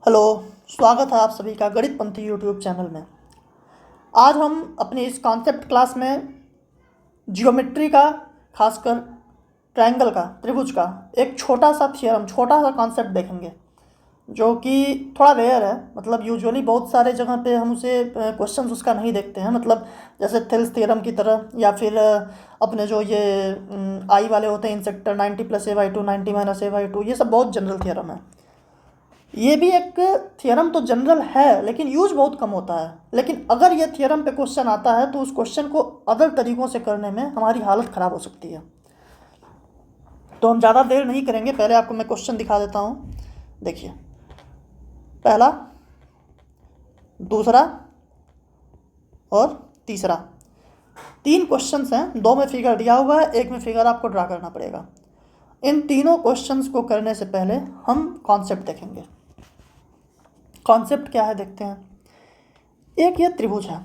Hello. स्वागत है आप सभी का गणित पंथी यूट्यूब चैनल में। आज हम अपनी इस कॉन्सेप्ट क्लास में जियोमेट्री का, खासकर ट्रायंगल का, त्रिभुज का एक छोटा सा थ्योरम, छोटा सा कॉन्सेप्ट देखेंगे जो कि थोड़ा रेयर है। मतलब यूजुअली बहुत सारे जगह पे हम उसे क्वेश्चंस उसका नहीं देखते हैं, मतलब जैसे थेल्स थ्योरम की तरह, या फिर अपने जो ये आई वाले होते हैं इंसेक्टर 90+a/2 90-a/2, ये सब बहुत जनरल थ्योरम है। ये भी एक थ्योरम तो जनरल है, लेकिन यूज बहुत कम होता है। लेकिन अगर ये थ्योरम पे क्वेश्चन आता है तो उस क्वेश्चन को अदर तरीक़ों से करने में हमारी हालत ख़राब हो सकती है। तो हम ज़्यादा देर नहीं करेंगे, पहले आपको मैं क्वेश्चन दिखा देता हूँ। देखिए, पहला, दूसरा और तीसरा, 3 क्वेश्चंस हैं। 2 में फिगर दिया हुआ है, 1 में फिगर आपको ड्रा करना पड़ेगा। इन तीनों क्वेश्चंस को करने से पहले हम कॉन्सेप्ट देखेंगे। कॉन्सेप्ट क्या है देखते हैं। एक ये त्रिभुज है,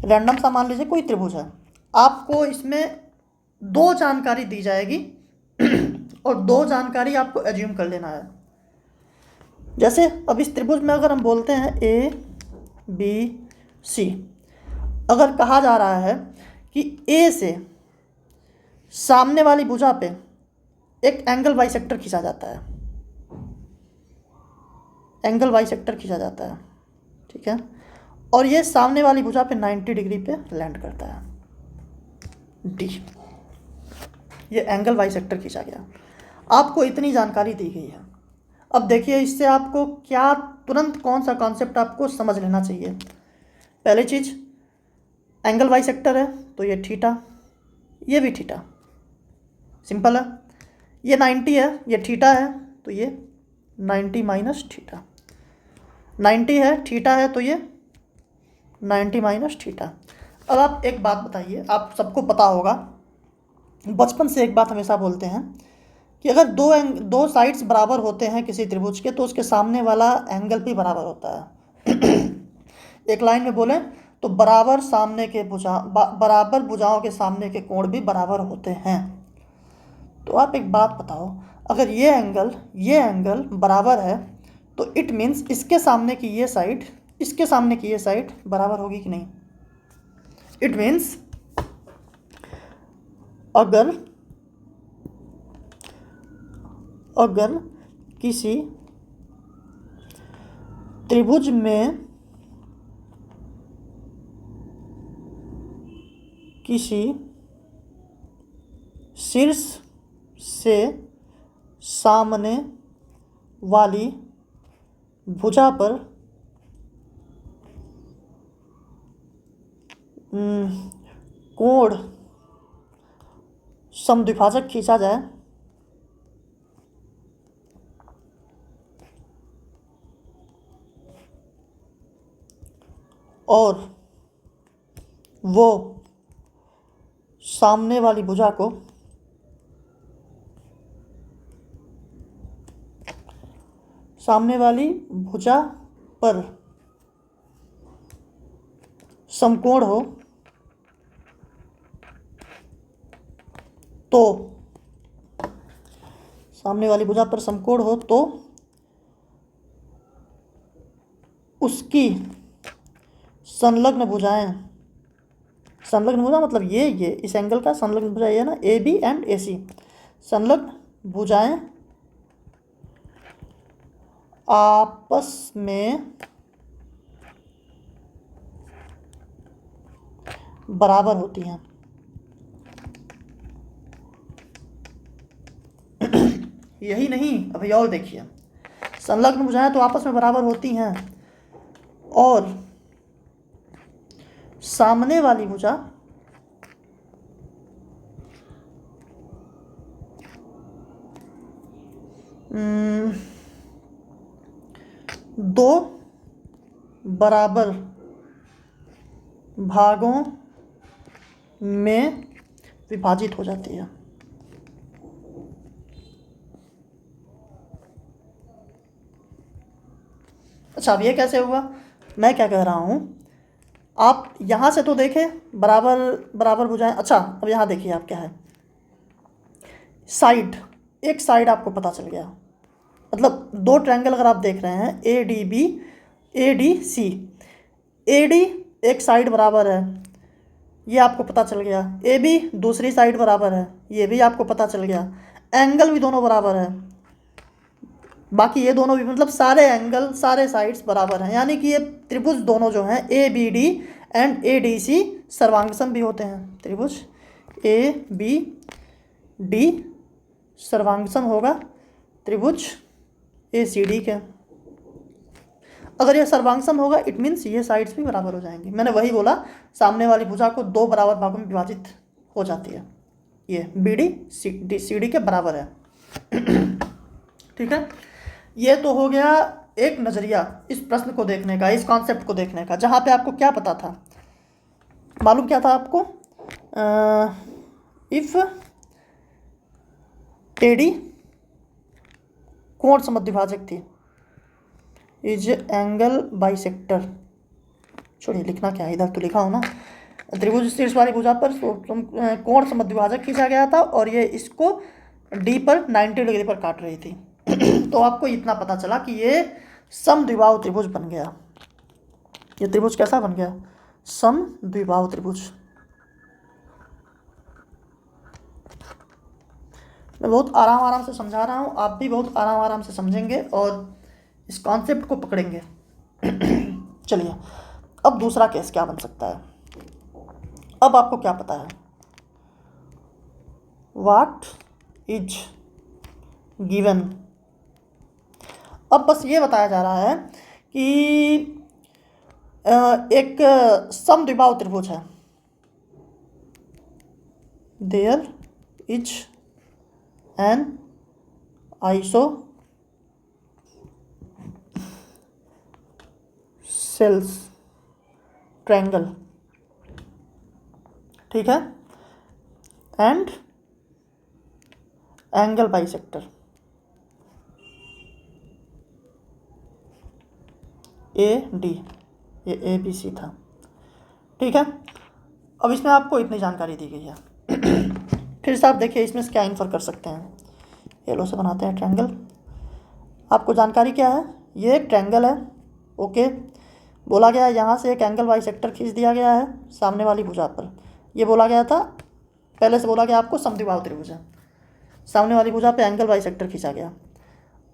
रैंडम सा मान लीजिए कोई त्रिभुज है। आपको इसमें 2 जानकारी दी जाएगी और 2 जानकारी आपको एज्यूम कर लेना है। जैसे अब इस त्रिभुज में अगर हम बोलते हैं ABC, अगर कहा जा रहा है कि A से सामने वाली भुजा पे एक एंगल बाइसेक्टर खींचा जाता है, एंगल बाइसेक्टर खींचा जाता है, ठीक है, और ये सामने वाली भुजा पे 90 डिग्री पे लैंड करता है, D। ये एंगल बाइसेक्टर खींचा गया। आपको इतनी जानकारी दी गई है। अब देखिए, इससे आपको क्या, तुरंत कौन सा कॉन्सेप्ट आपको समझ लेना चाहिए। पहली चीज़, एंगल बाइसेक्टर है तो ये थीटा, ये भी थीटा, सिंपल है। ये 90 है, ये थीटा है तो ये 90 माइनस थीटा, 90 है, थीटा है तो ये 90 माइनस थीटा। अब आप एक बात बताइए, आप सबको पता होगा, बचपन से एक बात हमेशा बोलते हैं कि अगर दो साइड्स बराबर होते हैं किसी त्रिभुज के तो उसके सामने वाला एंगल भी बराबर होता है। एक लाइन में बोलें तो बराबर सामने के बराबर भुजाओं के सामने के कोण भी बराबर होते हैं। तो आप एक बात बताओ, अगर ये एंगल बराबर है तो इट मीन्स इसके सामने की ये साइड, इसके सामने की ये साइड बराबर होगी कि नहीं। इट मीन्स अगर किसी त्रिभुज में किसी शीर्ष से सामने वाली भुजा पर कोण समद्विभाजक खींचा जाए और वो सामने वाली भुजा को सामने वाली भुजा पर समकोण हो तो सामने वाली भुजा पर समकोण हो तो उसकी संलग्न भुजाएं, संलग्न भुजा मतलब ये इस एंगल का संलग्न भुजा ये है ना, AB एंड AC, संलग्न भुजाएं आपस में बराबर होती हैं। यही नहीं, अभी और देखिए, संलग्न भुजाएं तो आपस में बराबर होती हैं और सामने वाली भुजा दो बराबर भागों में विभाजित हो जाती है। अच्छा, अब ये कैसे हुआ, मैं क्या कह रहा हूँ, आप यहाँ से तो देखें बराबर बराबर भुजाएं। अच्छा, अब यहाँ देखिए आप क्या है, साइड, एक साइड आपको पता चल गया। मतलब दो ट्रायंगल अगर आप देख रहे हैं A D B, A D C, A D एक साइड बराबर है, ये आपको पता चल गया, ए बी दूसरी साइड बराबर है, ये भी आपको पता चल गया, एंगल भी दोनों बराबर है, बाकी ये दोनों भी मतलब सारे एंगल सारे साइड्स बराबर हैं, यानी कि ये त्रिभुज दोनों जो हैं A B D and A D C सर्वांगसम भी होते हैं। त्रिभुज ए बी डी सर्वांगसम होगा त्रिभुज ए सी डी के। अगर ये सर्वांगसम होगा इट मीन्स ये साइड्स भी बराबर हो जाएंगी। मैंने वही बोला, सामने वाली भुजा को दो बराबर भागों में विभाजित हो जाती है, ये बी डी सी डी के बराबर है। ठीक है, ये तो हो गया एक नज़रिया इस प्रश्न को देखने का, इस कॉन्सेप्ट को देखने का, जहाँ पे आपको क्या पता था, मालूम क्या था आपको, इफ एडी कोण समद्विभाजक थी, इज एंगल बाइसेक्टर, छोड़िए लिखना क्या है, इधर तो लिखा हो ना, त्रिभुज शीर्ष वाली भुजा पर कोण समद्विभाजक खींचा गया था और ये इसको डी पर 90 डिग्री पर काट रही थी। तो आपको इतना पता चला कि ये समद्विबाहु त्रिभुज बन गया। ये त्रिभुज कैसा बन गया, समद्विबाहु त्रिभुज। मैं बहुत आराम से समझा रहा हूँ, आप भी बहुत आराम से समझेंगे और इस कॉन्सेप्ट को पकड़ेंगे। चलिए, अब दूसरा केस क्या बन सकता है, अब आपको क्या पता है, व्हाट इज गिवन। अब बस ये बताया जा रहा है कि एक समद्विबाहु त्रिभुज है, there is an isosceles triangle, ठीक है, and angle bisector A D, ये ए बी सी था। ठीक है, अब इसमें आपको इतनी जानकारी दी गई है। फिर से आप देखिए इसमें से क्या इन्फर कर सकते हैं, येलो से बनाते हैं ट्रायंगल। आपको जानकारी क्या है, ये एक ट्रायंगल है, ओके, बोला गया है यहाँ से एक एंगल बाइसेक्टर खींच दिया गया है सामने वाली भुजा पर। ये बोला गया था, पहले से बोला गया आपको समद्विबाहु त्रिभुज है, सामने वाली भुजा पे एंगल बाइसेक्टर खींचा गया।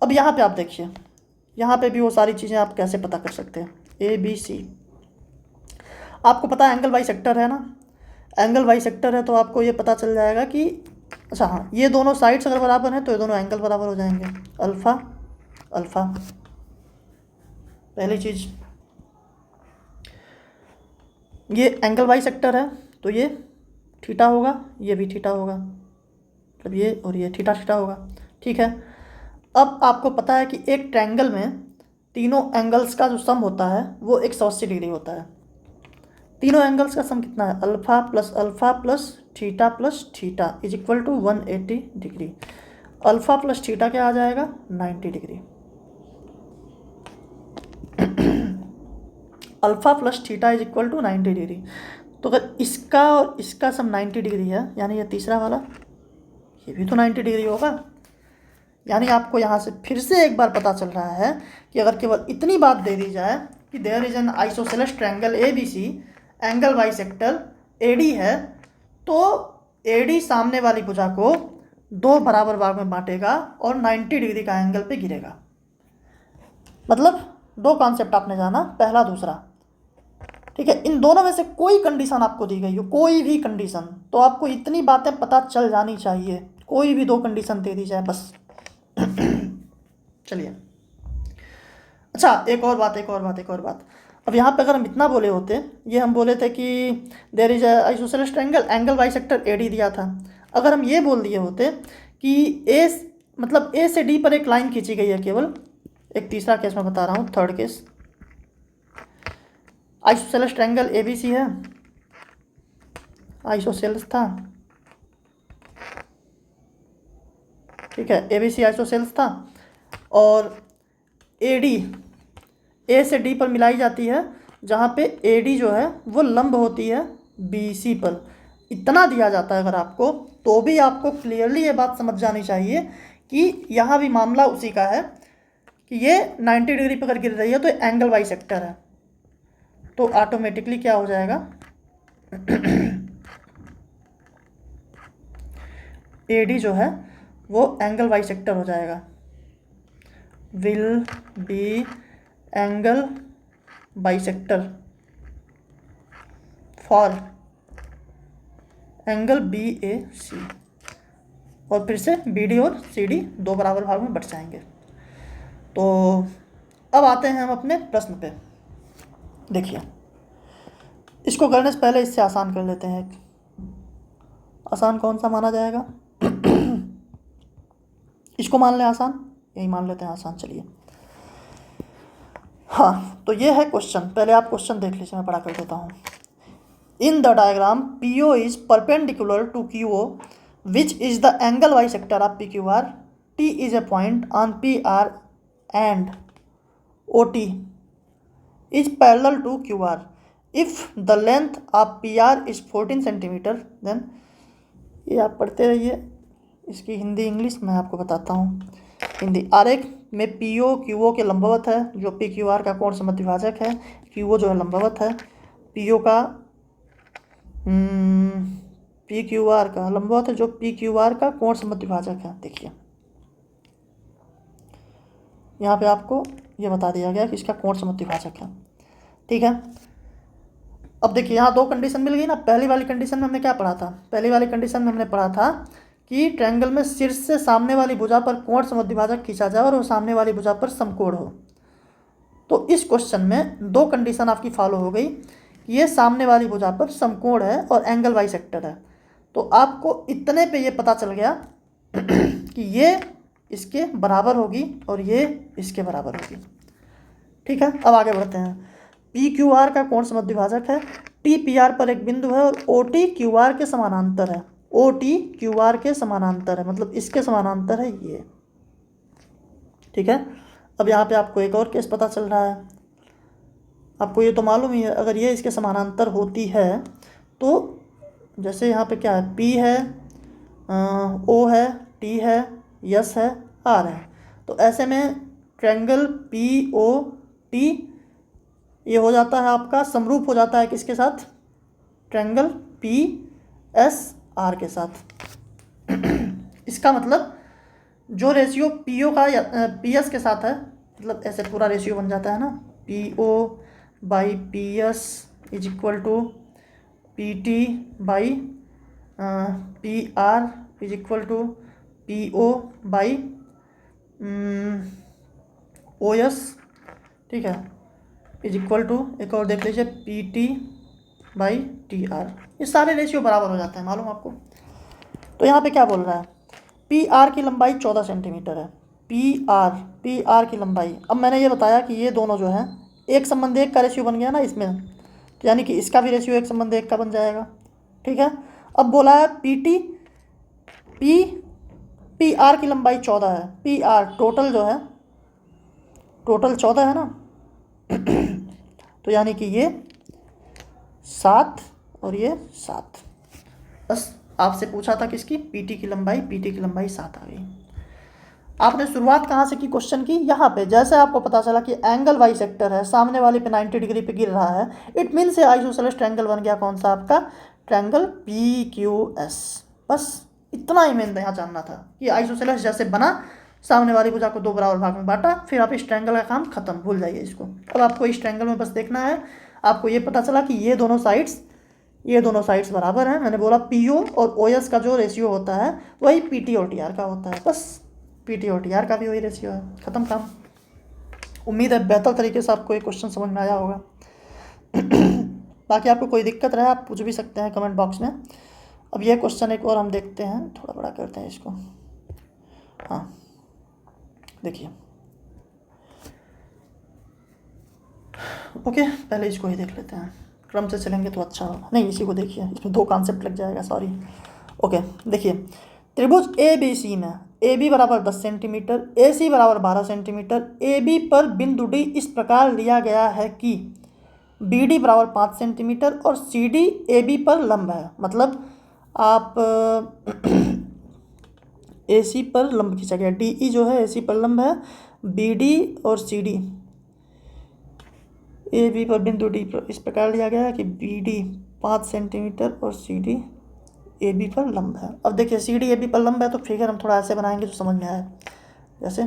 अब यहाँ पे आप देखिए, यहाँ पे भी वो सारी चीज़ें आप कैसे पता कर सकते हैं, ए बी सी, आपको पता है एंगल बाइसेक्टर है ना, एंगल बाइसेक्टर है तो आपको ये पता चल जाएगा कि अच्छा हाँ, ये दोनों साइड्स अगर बराबर हैं तो ये दोनों एंगल बराबर हो जाएंगे, अल्फ़ा अल्फ़ा, पहली चीज़। ये एंगल बाइसेक्टर है तो ये थीटा होगा, ये भी थीटा होगा, मतलब ये और ये थीटा थीटा होगा। ठीक है, अब आपको पता है कि एक ट्रायंगल में तीनों एंगल्स का जो सम होता है वो 180 डिग्री होता है। तीनों एंगल्स का सम कितना है, alpha plus theta is equal to 180 degree. Alpha plus theta क्या आ जाएगा, 90 degree. Alpha plus theta is equal to 90 degree. तो अगर इसका और इसका सम 90 डिग्री है, यानी ये तीसरा वाला ये भी तो 90 डिग्री होगा। यानी आपको यहाँ से फिर से एक बार पता चल रहा है कि अगर केवल इतनी बात दे दी जाए कि there is an isosceles triangle A B C, angle bisector A D है, तो ए डी सामने वाली भुजा को दो बराबर भाग में बांटेगा और 90 डिग्री का एंगल पे गिरेगा। मतलब दो कॉन्सेप्ट आपने जाना, पहला दूसरा। ठीक है, इन दोनों में से कोई कंडीशन आपको दी गई हो, कोई भी कंडीशन, तो आपको इतनी बातें पता चल जानी चाहिए, कोई भी दो कंडीशन दे दी जाए बस। चलिए, अच्छा एक और बात। अब यहाँ पे अगर हम इतना बोले होते, ये हम बोले थे कि there is isosceles triangle, angle bisector AD दिया था। अगर हम ये बोल दिए होते कि ए मतलब ए से डी पर एक लाइन खींची गई है केवल, एक तीसरा केस मैं बता रहा हूँ, third case, isosceles triangle A B C है, आइसोसेल्स था, ठीक है, ए बी सी आइसोसेल्स था, और ए डी ए से डी पर मिलाई जाती है, जहाँ पे ए डी जो है वो लंब होती है बी सी पर। इतना दिया जाता है अगर आपको, तो भी आपको क्लियरली ये बात समझ जानी चाहिए कि यहाँ भी मामला उसी का है, कि ये 90 डिग्री पर अगर गिर रही है तो एंगल वाई सेक्टर है, तो ऑटोमेटिकली क्या हो जाएगा AD जो है वो एंगल वाई सेक्टर हो जाएगा, will be angle bisector for angle BAC, और फिर से BD और CD दो बराबर भाग में बट जाएंगे। तो अब आते हैं हम अपने प्रश्न पे। देखिए, इसको करने से पहले इससे आसान कर लेते हैं। आसान कौन सा माना जाएगा? इसको मान लें आसान, यही मान लेते हैं आसान। चलिए, हाँ, तो ये है क्वेश्चन। पहले आप क्वेश्चन देख लीजिए, मैं पढ़ा कर देता हूँ। In the diagram PO is perpendicular to QO which is the angle bisector of PQR, T is a point on PR and OT is parallel to QR. If the length of PR is 14 centimetre, then ये आप पढ़ते रहिए। इसकी Hindi English मैं आपको बताता हूँ। हिंदी, आरेख में PO QO के लंबवत है, जो PQR का कोण समद्विभाजक है। QO जो है लंबवत है, PO का PQR का लंबवत है, जो PQR का कोण समद्विभाजक है। देखिए, यहाँ पे आपको ये बता दिया गया कि इसका कोण समद्विभाजक है। ठीक है, अब देखिए यहाँ दो कंडीशन मिल गई ना। पहली वाली कंडीशन में हमने क्या पढ़ा था? पहली वाली कंडीशन में हमने पढ़ा था कि ट्रायंगल में शीर्ष से सामने वाली भुजा पर कोण समद्विभाजक खींचा जाए और वो सामने वाली भुजा पर समकोण हो। तो इस क्वेश्चन में दो कंडीशन आपकी फॉलो हो गई। ये सामने वाली भुजा पर समकोण है और एंगल बाइसेक्टर है। तो आपको इतने पे ये पता चल गया कि ये इसके बराबर होगी और ये इसके बराबर होगी। ठीक है, अब आगे बढ़ते हैं। PQR का कोण समद्विभाजक है, T PR पर एक बिंदु है और OT QR के समानांतर है। OT QR के समानांतर है, मतलब इसके समानांतर है ये। ठीक है, अब यहाँ पे आपको एक और केस पता चल रहा है। आपको ये तो मालूम ही है, अगर ये इसके समानांतर होती है तो जैसे यहाँ पे क्या है, P है, O है, T है, S है, R है। तो ऐसे में ट्रायंगल POT ये हो जाता है आपका, समरूप हो जाता है किसके साथ? ट्रायंगल PSR के साथ। इसका मतलब जो रेशियो PO का PS के साथ है, मतलब ऐसे पूरा रेशियो बन जाता है ना, PO by PS is equal to PT by PR is equal to PO by OS। ठीक है, इज इक्वल टू, एक और देख लीजिए, PT बाई TR। ये सारे रेशियो बराबर हो जाते हैं, मालूम आपको। तो यहाँ पे क्या बोल रहा है? PR की लंबाई 14 सेंटीमीटर है। PR की लंबाई, अब मैंने ये बताया कि ये दोनों जो है एक संबंध एक का रेशियो बन गया ना इसमें, तो यानी कि इसका भी रेशियो एक संबंध एक का बन जाएगा। ठीक है, अब बोला है PR की लंबाई 14 है। PR टोटल जो है, टोटल 14 है ना, तो यानी कि ये 7 और ये 7। बस आपसे पूछा था किसकी? PT की लंबाई 7 आ गई। आपने शुरुआत कहाँ से की क्वेश्चन की? यहाँ पे। जैसे आपको पता चला कि एंगल बाइसेक्टर है, सामने वाले पे 90 डिग्री पे गिर रहा है, इट मीन से आइसोसेलेस ट्रायंगल बन गया। कौन सा आपका? Triangle PQS। बस इतना ही मैंने यहाँ जानना था कि आइसोसेलेस जैसे बना, सामने वाली भुजा को दो बराबर भाग में बांटा, फिर आप इस ट्रायंगल का काम खत्म, भूल जाइए इसको। अब आपको इस ट्रायंगल में बस देखना है, आपको ये पता चला कि ये दोनों साइड्स बराबर हैं। मैंने बोला PO और OS का जो रेशियो होता है वही PT और TR का होता है। बस PT और TR का भी वही रेशियो है, खत्म काम। उम्मीद है बेहतर तरीके से आपको ये क्वेश्चन समझ में आया होगा। बाकी आपको कोई दिक्कत रहे आप पूछ भी सकते हैं कमेंट बॉक्स में। अब ये क्वेश्चन एक और हम देखते हैं, थोड़ा बड़ा करते हैं इसको। हाँ, देखिए, ओके, पहले इसको ही देख लेते हैं, क्रम से चलेंगे तो अच्छा होगा। नहीं, इसी को देखिए, इसमें दो कॉन्सेप्ट लग जाएगा, सॉरी। ओके, देखिए, त्रिभुज ABC में AB बराबर 10 सेंटीमीटर, AC बराबर 12 सेंटीमीटर, AB पर बिंदु D इस प्रकार लिया गया है कि BD बराबर 5 सेंटीमीटर और CD AB पर लंब है। मतलब आप AC पर लंब खींचा गया, DE जो है AC पर लंब है, बी डी और सी डी, ए बी पर बिंदु डी पर इस प्रकार लिया गया है कि बी डी 5 सेंटीमीटर और सी डी ए बी पर लंब है। अब देखिए सी डी ए बी पर लंब है तो फिगर हम थोड़ा ऐसे बनाएंगे तो समझ में आए। जैसे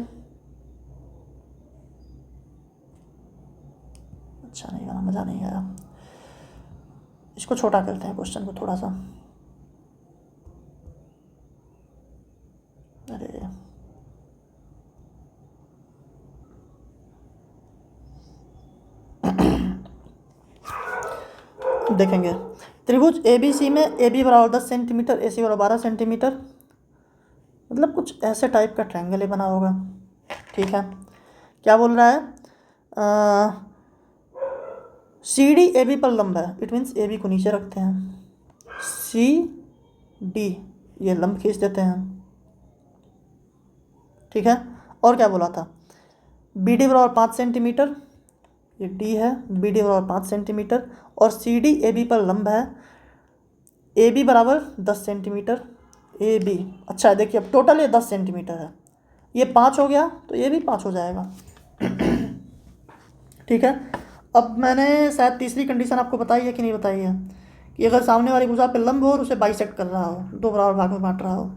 अच्छा नहीं बना, मज़ा नहीं आया, इसको छोटा करते हैं क्वेश्चन को थोड़ा सा। अरे देखेंगे त्रिभुज ए बी सी में ए बी बराबर 10 सेंटीमीटर, ए सी बराबर 12 सेंटीमीटर, मतलब कुछ ऐसे टाइप का ट्रायंगल ही बना होगा। ठीक है, क्या बोल रहा है, सी डी ए बी पर लंब है, इट मीन्स ए बी को नीचे रखते हैं, सी डी ये लंब खींच देते हैं। ठीक है, और क्या बोला था, बी डी बराबर 5 सेंटीमीटर, ये डी है, बी डी बराबर 5 सेंटीमीटर और सी डी ए बी पर लंब है, ए बी बराबर 10 सेंटीमीटर, ए बी अच्छा है। देखिए अब टोटल ये 10 सेंटीमीटर है, ये 5 हो गया तो ये भी 5 हो जाएगा। ठीक है, अब मैंने शायद तीसरी कंडीशन आपको बताई है कि नहीं बताई है, कि अगर सामने वाली भुजा पे लंब हो और उसे बाइसेक्ट कर रहा हो, दो बराबर भाग में बांट रहा हो।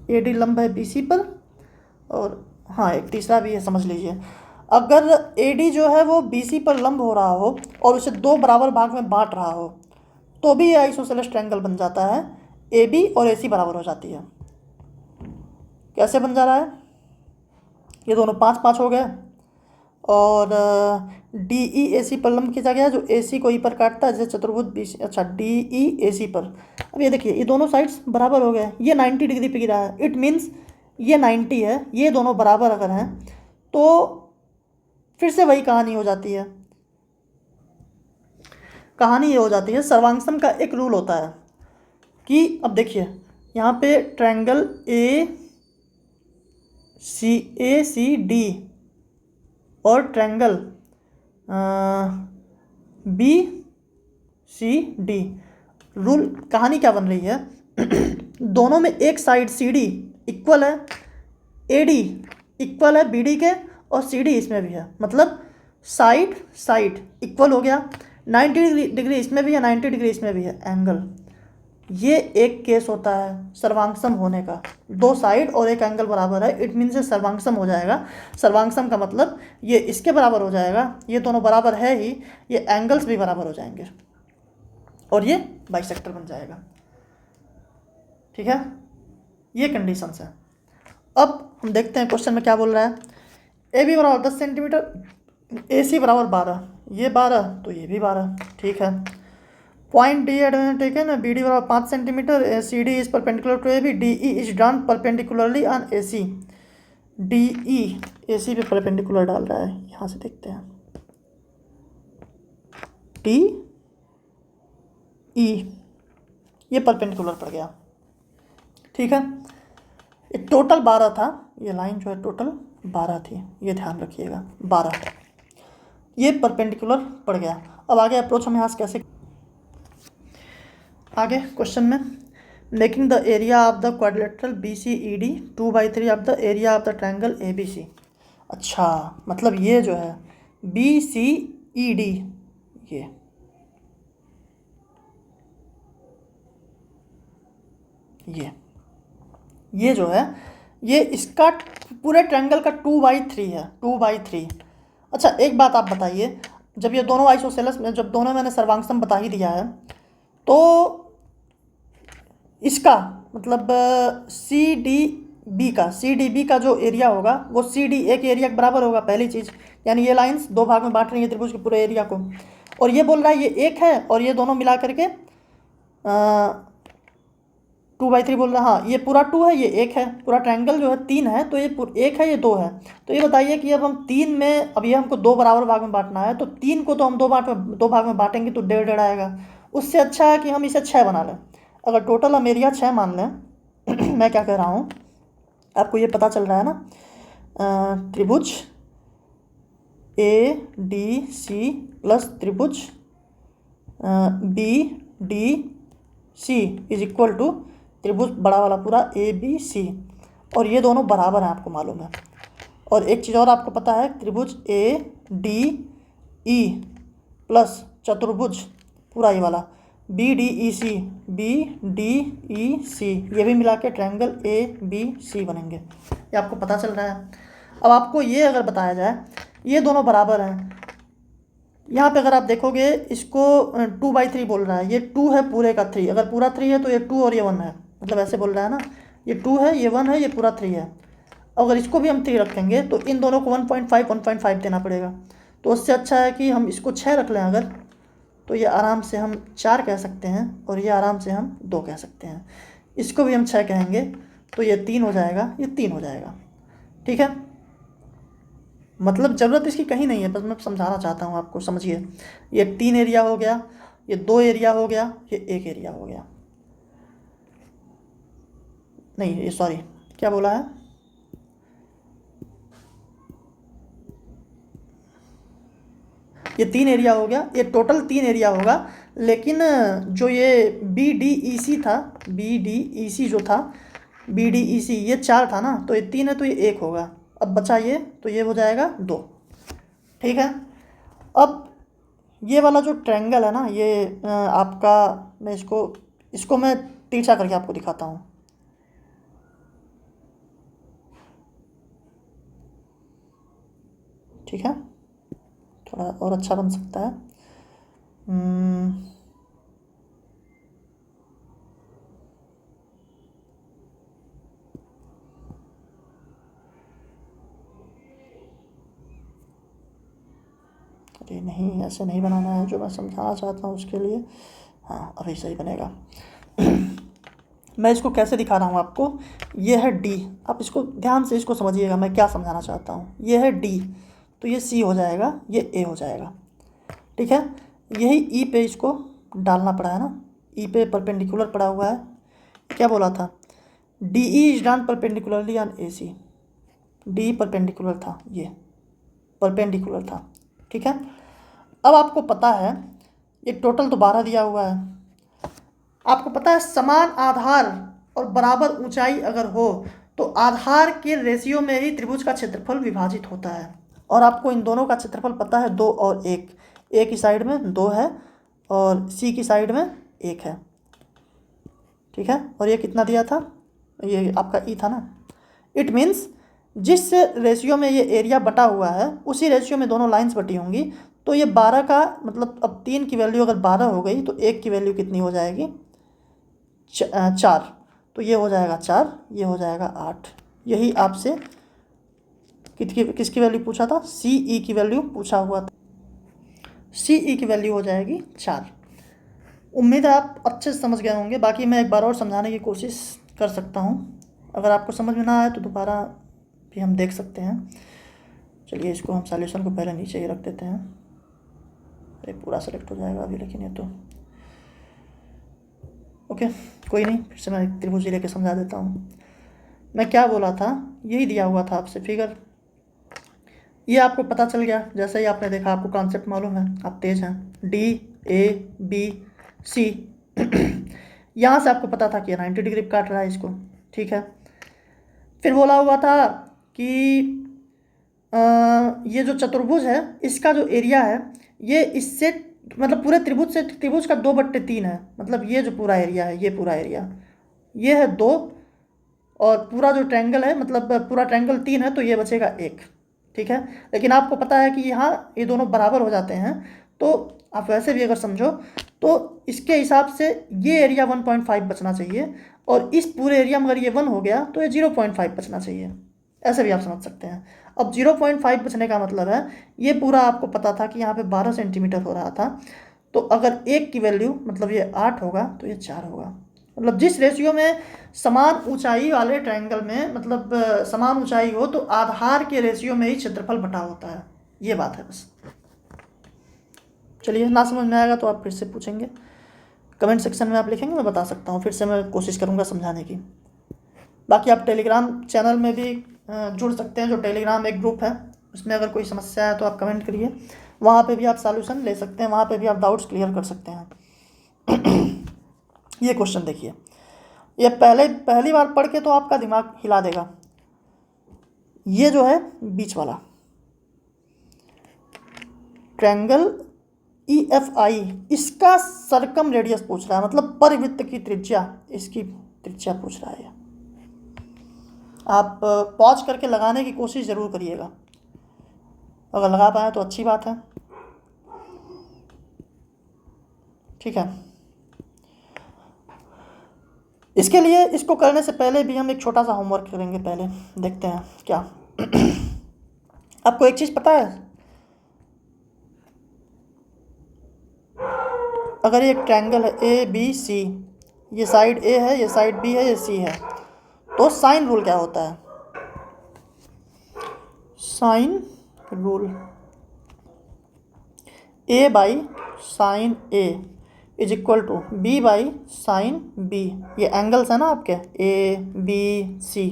ए डी लंब है बी सी पर, और हाँ एक तीसरा भी है, समझ लीजिए अगर ए डी जो है वो बी सी पर लंब हो रहा हो और उसे दो बराबर भाग में बांट रहा हो तो भी ये आइसोसेलेस ट्रायंगल बन जाता है, ए बी और ए सी बराबर हो जाती है। कैसे बन जा रहा है, ये दोनों 5-5 हो गए और डी ई ए सी पर लंब खींचा गया जो ए सी को ई पर काटता है, जैसे चतुर्भुज बी सी, अच्छा डी ई ए सी पर। अब ये देखिए ये दोनों साइड्स बराबर हो गए, ये 90 डिग्री पे गिरा है, इट मीन्स ये 90 है, ये दोनों बराबर अगर हैं तो फिर से वही कहानी हो जाती है। कहानी ये हो जाती है, सर्वांगसम का एक रूल होता है कि अब देखिए यहाँ पे ट्रायंगल ए सी डी और triangle B C D, rule कहानी क्या बन रही है, दोनों में एक साइड सी डी इक्वल है ए डी इक्वल है बी डी के और सी डी इसमें भी है, मतलब साइड साइड इक्वल हो गया। 90 डिग्री इसमें भी है, 90 डिग्री इसमें भी है एंगल, ये एक केस होता है सर्वांगसम होने का, दो साइड और एक एंगल बराबर है, इट मीन्स ये सर्वांगसम हो जाएगा। सर्वांगसम का मतलब ये इसके बराबर हो जाएगा, ये दोनों बराबर है ही, ये एंगल्स भी बराबर हो जाएंगे और ये बाइसेक्टर बन जाएगा। ठीक है, ये कंडीशंस है। अब हम देखते हैं क्वेश्चन में क्या बोल रहा है, ए बी बराबर 10 सेंटीमीटर, ए सी बराबर 12, ये 12 तो ये भी 12। ठीक है, पॉइंट डी एट ठीक है ना, बी डी बराबर 5 centimetre, C D is perpendicular to A B, D E is drawn perpendicularly on A C, D E A C पे परपेंडिकुलर डाल रहा है, यहाँ से देखते हैं डी ई ये परपेंडिकुलर पड़ गया। ठीक है, ये टोटल 12 था, ये लाइन जो है टोटल 12 थी, ये ध्यान रखिएगा 12, ये परपेंडिकुलर पड़ गया। अब आगे अप्रोच हम यहाँ से कैसे, आगे क्वेश्चन में making the area of the quadrilateral B C E D 2/3 of the area of the triangle A B C. अच्छा मतलब ये जो है बी सी ई डी ये जो है ये इसका पूरे ट्रायंगल का 2/3 है, 2/3। अच्छा एक बात आप बताइए, जब ये दोनों आइसोसेलेस में, जब दोनों मैंने सर्वांगसम बता ही दिया है तो इसका मतलब सी डी बी का जो एरिया होगा वो सी डी ए के एरिया के बराबर होगा, पहली चीज़, यानी ये लाइंस दो भाग में बांट रही है त्रिभुज के पूरे एरिया को, और ये बोल रहा है ये एक है और ये दोनों मिला करके 2/3 बोल रहा है। हाँ ये पूरा 2 है, ये एक है, पूरा ट्रायंगल जो है 3 है तो ये एक है, ये 2 है। तो ये बताइए कि अब हम 3 में, अब ये हमको दो बराबर भाग में बांटना है तो 3 को तो हम दो भाग में बांटेंगे तो 1.5 आएगा, उससे अच्छा है कि हम इसे 6 बना लें। अगर टोटल हम एरिया 6 मान लें मैं क्या कह रहा हूँ, आपको ये पता चल रहा है ना, त्रिभुज ए डी सी प्लस त्रिभुज B D C is equal to त्रिभुज बड़ा वाला पूरा ए बी सी। और ये दोनों बराबर हैं, आपको मालूम है। और एक चीज़ और आपको पता है, त्रिभुज ए डी ई प्लस चतुर्भुज पूरा ये वाला बी डी ई सी, बी डी ई सी, ये भी मिला के ट्रायंगल ए बी सी बनेंगे। ये आपको पता चल रहा है। अब आपको ये अगर बताया जाए ये दोनों बराबर हैं, यहाँ पे अगर आप देखोगे इसको 2/3 बोल रहा है, ये 2 है पूरे का 3, अगर पूरा 3 है तो ये 2 और ये 1 है, मतलब ऐसे बोल रहा है ना, ये 2 है ये 1 है ये पूरा 3 है। अगर इसको भी हम 3 रखेंगे तो इन दोनों को 1.5 देना पड़ेगा। तो उससे अच्छा है कि हम इसको 6 रख लें अगर, तो ये आराम से हम 4 कह सकते हैं और ये आराम से हम 2 कह सकते हैं। इसको भी हम 6 कहेंगे तो ये 3 हो जाएगा, ये 3 हो जाएगा। ठीक है, मतलब ज़रूरत इसकी कहीं नहीं है, बस मैं समझाना चाहता हूँ आपको, समझिए। ये 3 एरिया हो गया, ये 2 एरिया हो गया, ये 1 एरिया हो गया। नहीं ये सॉरी क्या बोला है, ये 3 एरिया हो गया, ये टोटल 3 एरिया होगा। लेकिन जो ये बी डी ई सी था, बी डी ई सी जो था, बी डी ई सी ये 4 था ना, तो ये 3 है तो ये 1 होगा। अब बचा ये, तो ये हो जाएगा 2। ठीक है, अब ये वाला जो ट्रायंगल है ना, ये आपका, मैं इसको मैं तिरछा करके आपको दिखाता हूँ। ठीक है, थोड़ा और अच्छा बन सकता है। अरे नहीं, ऐसे नहीं बनाना है जो मैं समझाना चाहता हूँ उसके लिए। हाँ अभी सही बनेगा। मैं इसको कैसे दिखा रहा हूँ आपको, ये है डी, आप इसको ध्यान से इसको समझिएगा मैं क्या समझाना चाहता हूँ। ये है डी, तो ये सी हो जाएगा, ये ए हो जाएगा। ठीक है, यही ई पे इसको डालना पड़ा है ना, ई पे परपेंडिकुलर पड़ा हुआ है। क्या बोला था, D E is done perpendicularly on A C, D perpendicular था, ये परपेंडिकुलर था। ठीक है, अब आपको पता है ये टोटल तो 12 दिया हुआ है। आपको पता है समान आधार और बराबर ऊंचाई अगर हो तो आधार के रेशियो में ही त्रिभुज का क्षेत्रफल विभाजित होता है। और आपको इन दोनों का क्षेत्रफल पता है, 2 और 1, ए की साइड में 2 है और सी की साइड में 1 है। ठीक है, और ये कितना दिया था, ये आपका ई था ना। इट मीन्स जिस रेशियो में ये एरिया बटा हुआ है उसी रेशियो में दोनों लाइंस बटी होंगी। तो ये 12 का मतलब, अब 3 की वैल्यू अगर 12 हो गई तो 1 की वैल्यू कितनी हो जाएगी, 4। तो ये हो जाएगा 4, ये हो जाएगा 8। यही आपसे किसकी वैल्यू पूछा था, सी ई की वैल्यू पूछा हुआ था। सी ई की वैल्यू हो जाएगी 4। उम्मीद है आप अच्छे से समझ गए होंगे। बाकी मैं एक बार और समझाने की कोशिश कर सकता हूँ, अगर आपको समझ में ना आए तो दोबारा भी हम देख सकते हैं। चलिए इसको हम सॉल्यूशन को पहले नीचे ही रख देते हैं। अरे पूरा सेलेक्ट हो जाएगा अभी, लेकिन ये तो ओके कोई नहीं, फिर से मैं एक त्रिभुज लेके समझा देता हूँ। मैं क्या बोला था, यही दिया हुआ था आपसे फिगर, ये आपको पता चल गया। जैसे ही आपने देखा, आपको कॉन्सेप्ट मालूम है, आप तेज हैं। डी ए बी सी यहाँ से आपको पता था कि 90 डिग्री काट रहा है इसको। ठीक है, फिर बोला हुआ था कि ये जो चतुर्भुज है इसका जो एरिया है ये इससे मतलब पूरे त्रिभुज से त्रिभुज का 2/3 है। मतलब ये जो पूरा एरिया है, ये पूरा एरिया ये है 2, और पूरा जो ट्रायंगल है मतलब पूरा ट्रायंगल 3 है, तो ये बचेगा 1। ठीक है, लेकिन आपको पता है कि यहाँ ये दोनों बराबर हो जाते हैं, तो आप वैसे भी अगर समझो तो इसके हिसाब से ये एरिया 1.5 बचना चाहिए, और इस पूरे एरिया में अगर ये 1 हो गया तो ये 0.5 बचना चाहिए। ऐसे भी आप समझ सकते हैं। अब 0.5 बचने का मतलब है, ये पूरा आपको पता था कि यहाँ पे 12 सेंटीमीटर हो रहा था, तो अगर 1 की वैल्यू मतलब ये 8 होगा तो ये 4 होगा। मतलब जिस रेशियो में समान ऊंचाई वाले ट्रायंगल में मतलब समान ऊंचाई हो तो आधार के रेशियो में ही क्षेत्रफल बटा होता है। ये बात है बस। चलिए, ना समझ में आएगा तो आप फिर से पूछेंगे, कमेंट सेक्शन में आप लिखेंगे, मैं बता सकता हूँ, फिर से मैं कोशिश करूँगा समझाने की। बाकी आप टेलीग्राम चैनल में भी जुड़ सकते हैं, जो टेलीग्राम एक ग्रुप है, उसमें अगर कोई समस्या है तो आप कमेंट करिए, वहाँ पे भी आप सॉल्यूशन ले सकते हैं, वहाँ पे भी आप डाउट्स क्लियर कर सकते हैं। ये क्वेश्चन देखिए, ये पहली बार पढ़ के तो आपका दिमाग हिला देगा, ये जो है बीच वाला ट्रायंगल EFI, इसका सर्कम रेडियस पूछ रहा है, मतलब परिवृत्त की त्रिज्या, इसकी त्रिज्या पूछ रहा है। आप पॉज करके लगाने की कोशिश ज़रूर करिएगा, अगर लगा पाए तो अच्छी बात है। ठीक है, इसके लिए इसको करने से पहले भी हम एक छोटा सा होमवर्क करेंगे। पहले देखते हैं क्या आपको एक चीज़ पता है, अगर ये एक ट्रायंगल है ABC, ये साइड A है, ये साइड B है, ये C है, तो साइन रूल क्या होता है? Sine rule A by sine A is equal to B by sine B। ये एंगल्स है ना आपके ABC,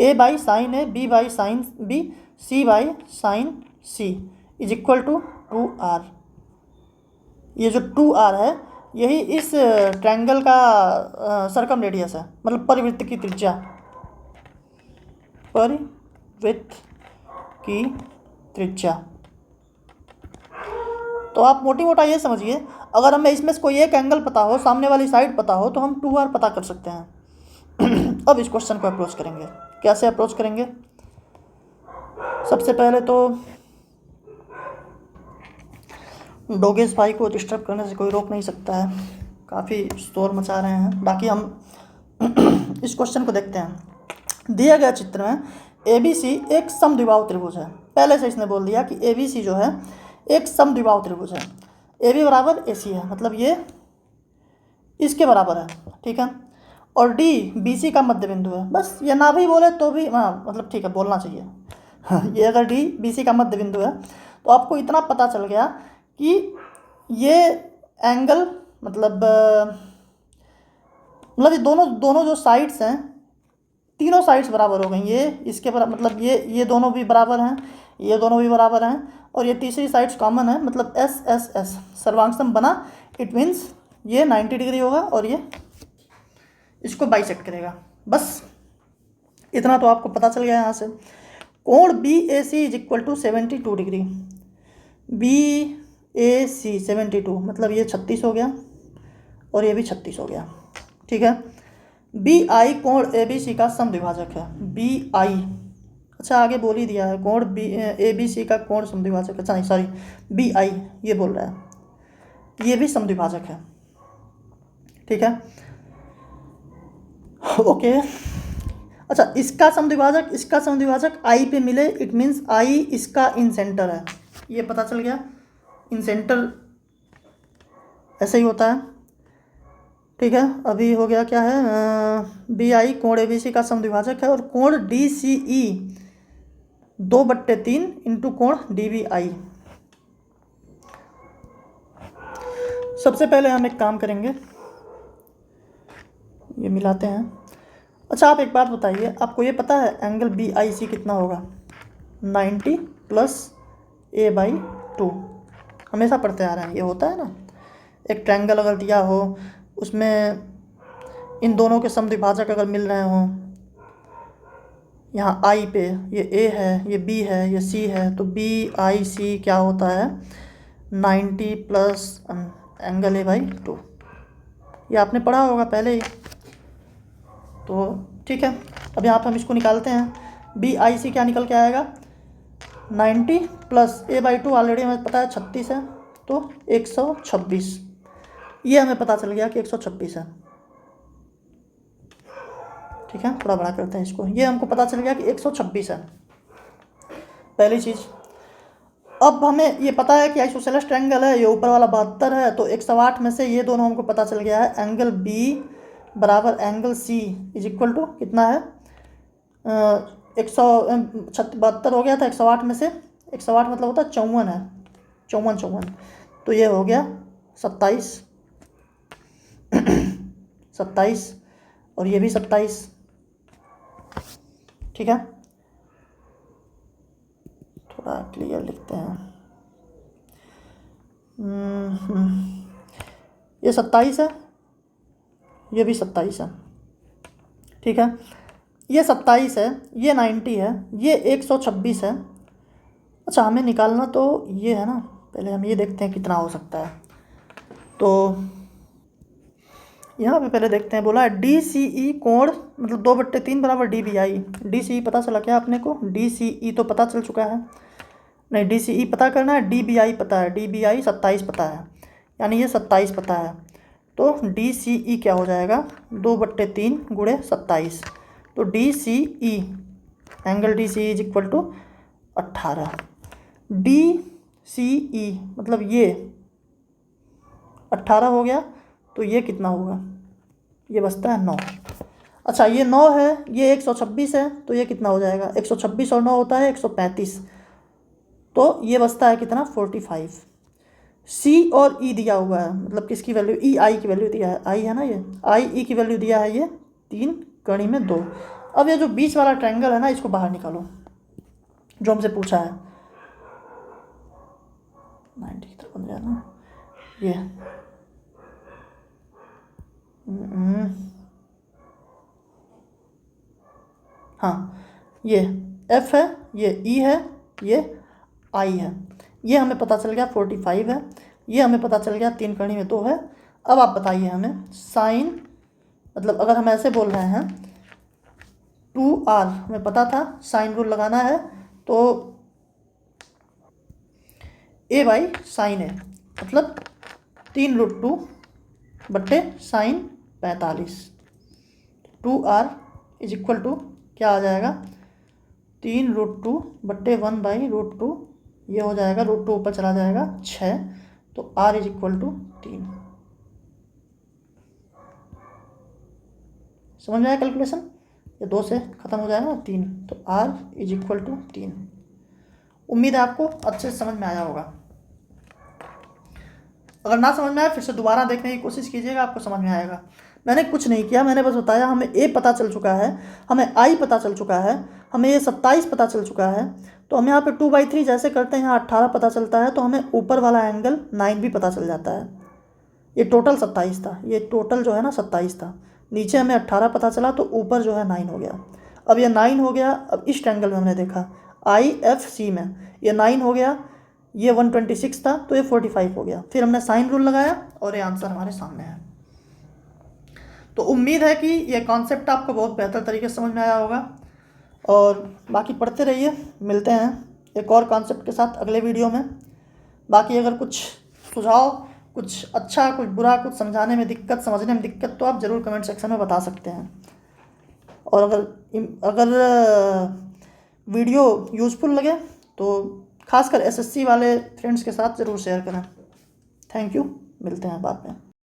A by sine A, B by sine B, C by sine C is equal to 2R। ये जो 2R है यही इस triangle का सर्कम रेडियस है, मतलब परिवृत्त की त्रिज्या, परिवृत्त की त्रिज्या। तो आप मोटी मोटा ये समझिए, अगर हमें इसमें से कोई एक एंगल पता हो, सामने वाली साइड पता हो, तो हम 2R पता कर सकते हैं। अब इस क्वेश्चन को अप्रोच करेंगे। कैसे अप्रोच करेंगे? सबसे पहले तो डोगेस भाई को डिस्टर्ब करने से कोई रोक नहीं सकता है, काफ़ी शोर मचा रहे हैं। बाकी हम इस क्वेश्चन को देखते हैं। दिया गया चित्र में ABC एक समद्विबाहु त्रिभुज है। पहले से इसने बोल दिया कि ABC जो है एक समद्विबाहु त्रिभुज है। AB बराबर AC है, मतलब ये इसके बराबर है। ठीक है, और D BC का मध्य बिंदु है। बस ये ना भी बोले तो भी मतलब ठीक है, बोलना चाहिए। ये अगर D BC का मध्य बिंदु है तो आपको इतना पता चल गया कि ये एंगल मतलब ये दोनों जो साइड्स हैं, तीनों साइड्स बराबर हो गई। ये इसके बराबर, मतलब ये दोनों भी बराबर हैं, ये दोनों भी बराबर हैं, और ये तीसरी साइड्स कॉमन है, मतलब S सर्वांगसम बना। इट मीन्स ये 90 डिग्री होगा और ये इसको बाइसेक्ट करेगा। बस इतना तो आपको पता चल गया यहाँ से। कोण BAC is equal to 72 degree. BAC 72, मतलब ये 36 हो गया और ये भी 36 हो गया। ठीक है, BI कोण ABC का समद्विभाजक है। BI, अच्छा आगे बोल ही दिया है, कोण ABC का कोण समद्विभाजक। अच्छा नहीं, सॉरी, BI ये बोल रहा है, ये भी समद्विभाजक है। ठीक है, ओके। अच्छा, इसका समद्विभाजक I पे मिले, इट मीन्स I इसका इन सेंटर है, ये पता चल गया। इन सेंटर ऐसे ही होता है। ठीक है, अभी हो गया क्या है, BI कोण ABC का समद्विभाजक है, और कोण DCE 2/3 इंटू कोण DBI। सबसे पहले हम एक काम करेंगे, ये मिलाते हैं। अच्छा आप एक बात बताइए, आपको ये पता है एंगल BIC कितना होगा? 90 प्लस A/2। हमेशा पढ़ते आ रहे हैं, ये होता है ना। एक ट्रायंगल अगर दिया हो, उसमें इन दोनों के समद्विभाजक अगर मिल रहे हों, यहाँ I पे ये A है, ये B है, ये C है, तो BIC क्या होता है? 90 प्लस एंगल A/2। ये आपने पढ़ा होगा पहले ही, तो ठीक है। अब यहाँ पर हम इसको निकालते हैं। BIC क्या निकल के आएगा? 90 प्लस A/2, ऑलरेडी हमें पता है 36 है, तो 126। ये हमें पता चल गया कि 126 है। ठीक है, थोड़ा बड़ा करते हैं इसको। ये हमको पता चल गया कि 126 है, पहली चीज़। अब हमें ये पता है कि आइसोसेलेस ट्रायंगल है, ये ऊपर वाला 72 है, तो 108 में से ये दोनों हमको पता चल गया है। एंगल B बराबर angle C is equal to कितना है? 172 हो गया था, 108 में से 108 मतलब होता है 54 है, 54, तो ये हो गया 27, 27, और ये भी 27। ठीक है, थोड़ा क्लियर लिखते हैं। ये 27 है, ये भी 27 है। ठीक है, ये 27 है, ये 90 है, ये 126 है। अच्छा हमें निकालना तो ये है ना, पहले हम ये देखते हैं कितना हो सकता है। तो यहाँ पे पहले देखते हैं, बोला है डी सी ई कोण मतलब 2/3 बराबर D B I. D C E पता चला क्या अपने को? डी सी ई तो पता चल चुका है, नहीं डी सी ई पता करना है, डी बी आई पता है, डी बी आई 27 पता है, यानी ये 27 पता है। तो डी सी ई क्या हो जाएगा? 2/3 गुणे 27। तो D C E angle D C is equal to 18। D C E मतलब ये 18 हो गया, तो ये कितना होगा? ये बचता है 9। अच्छा ये 9 है, ये 126 है, तो ये कितना हो जाएगा? 126 और 9 होता है 135। तो ये बचता है कितना? 45। सी और ई दिया हुआ है, मतलब किसकी वैल्यू? ई आई की वैल्यू दिया है, आई है ना, ये आई ई की वैल्यू दिया है, ये 3 कड़ी में 2। अब ये जो बीच वाला ट्रायंगल है ना, इसको बाहर निकालो जो हमसे पूछा है। 90 की तरफ बन जाए ना ये। हाँ ये एफ है, ये ई है, ये आई है। ये हमें पता चल गया 45 है, ये हमें पता चल गया 3 कड़ी में 2 है। अब आप बताइए हमें साइन, मतलब अगर हम ऐसे बोल रहे हैं 2r, हमें पता था साइन रूल लगाना है, तो a बाई साइन ए मतलब 3√2/साइन 45। 2r इज इक्वल टू क्या आ जाएगा? 3√2/1/√2, ये हो जाएगा √2 ऊपर चला जाएगा 6। तो r इज इक्वल टू 3। समझ में आया कैलकुलेशन? ये 2 से ख़त्म हो जाएगा 3, तो r इज इक्वल टू 3। उम्मीद है आपको अच्छे से समझ में आया होगा। अगर ना समझ में आए फिर से दोबारा देखने की कोशिश कीजिएगा, आपको समझ में आएगा। मैंने कुछ नहीं किया, मैंने बस बताया हमें a पता चल चुका है, हमें i पता चल चुका है, हमें ये 27 पता चल चुका है। तो हम यहाँ पे 2/3 जैसे करते हैं, यहाँ 18 पता चलता है, तो हमें ऊपर वाला एंगल 9 भी पता चल जाता है। ये टोटल 27 था, ये टोटल जो है ना 27 था, नीचे हमें 18 पता चला, तो ऊपर जो है 9 हो गया। अब ये 9 हो गया, अब इस ट्रायंगल में हमने देखा IFC में ये 9 हो गया, ये 126 था, तो ये 45 हो गया। फिर हमने साइन रूल लगाया और ये आंसर हमारे सामने है। तो उम्मीद है कि ये कॉन्सेप्ट आपको बहुत बेहतर तरीके से समझ में आया होगा, और बाकी पढ़ते रहिए। मिलते हैं एक और कॉन्सेप्ट के साथ अगले वीडियो में। बाकी अगर कुछ सुझाव, कुछ अच्छा कुछ बुरा, कुछ समझाने में दिक्कत, समझने में दिक्कत, तो आप ज़रूर कमेंट सेक्शन में बता सकते हैं। और अगर वीडियो यूज़फुल लगे तो खासकर SSC वाले फ्रेंड्स के साथ ज़रूर शेयर करें। थैंक यू, मिलते हैं बाद में।